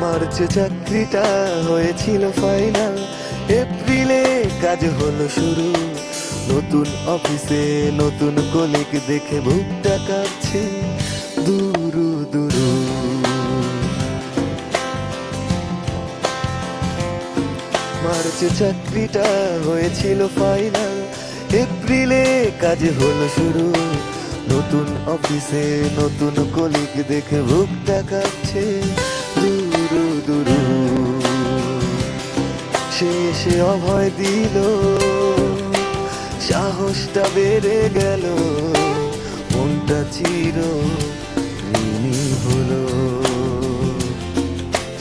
মার্চে চাকরিটা হয়েছিল ফাইনাল, এপ্রিলে কাজ হলো শুরু। নতুন অফিসে নতুন কলিগ দেখে বুকটা কাঁপছে দুরু দুরু। মার্চে চাকরিটা হয়েছিল ফাইনাল, এপ্রিলে কাজ হলো শুরু। নতুন অফিসে নতুন কলিগ দেখে বুকটা কাঁপছে দুরু দুরু। সে এসে অভয় দিল, সাহসটা বেড়ে গেল, মনটা চির ঋণী হলো।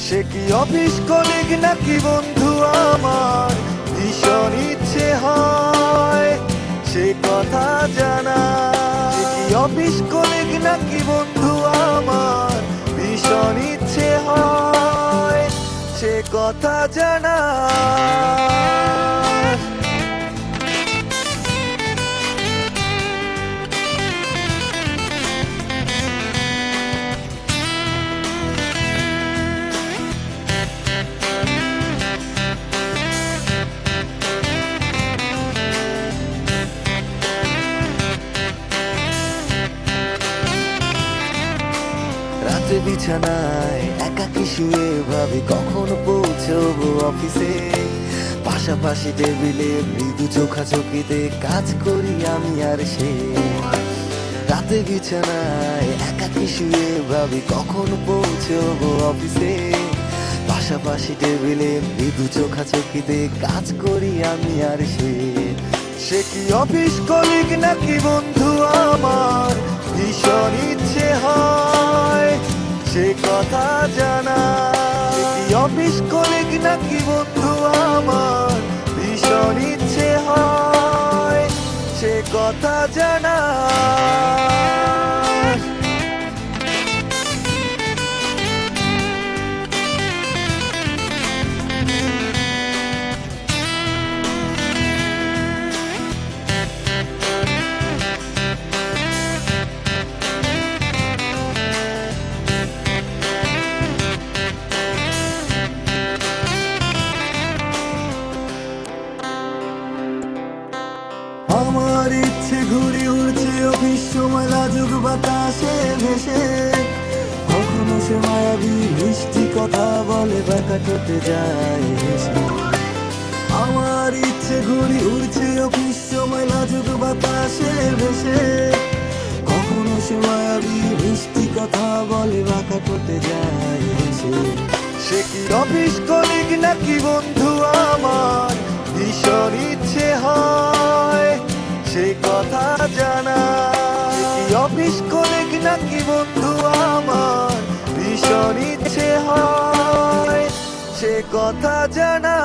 সে কি অফিস কলিগ নাকি বন্ধু আমার, ভীষণ ইচ্ছে হয় সে কথা জানা। সে কি অফিস কলিগ নাকি বন্ধু আমার, ভীষণ ইচ্ছে হয় সে কথা জানা। রাতে বিছানায় একাকি শুয়ে ভাবি কখন পৌঁছবো অফিসে। পাশাপাশি টেবিলে মৃদু চোখাচোখিতে কাজ করি আমি আর সে। রাতে বিছানায় একাকি শুয়ে ভাবি কখন পৌঁছবো অফিসে। পাশাপাশি টেবিলে মৃদু চোখাচোখিতে কাজ করি আমি আর সে। সে কি অফিস কলিগ নাকি বন্ধু আমার, ভীষণ ইচ্ছে হয় সে কথা জানা। সে কি অফিস কলিগ নাকি বন্ধু আমার, ভীষণ ইচ্ছে হয় সে কথা জানা। আমার ইচ্ছে ঘুরে উড়ছে অফিস সময় লাজুক বাতাসে ভেসে। কখনো সে মায়াবী মিষ্টি কথা বলে বাঁকা ঠোঁটে যায় হেসে। আমার ইচ্ছে ঘুরে উড়ছে অফিস সময় লাজুক বাতাসে ভেসে। কখনো সে মায়াবী মিষ্টি কথা বলে বাঁকা ঠোঁটে যায় হেসে। সে কি অফিস কলিগ নাকি বন্ধু আমার, ভীষণ ইচ্ছে হয় সে কথা জানা। সে কি অফিস কলিগ নাকি বন্ধু আমার, ভীষণ ইচ্ছে হয় সে কথা জানা।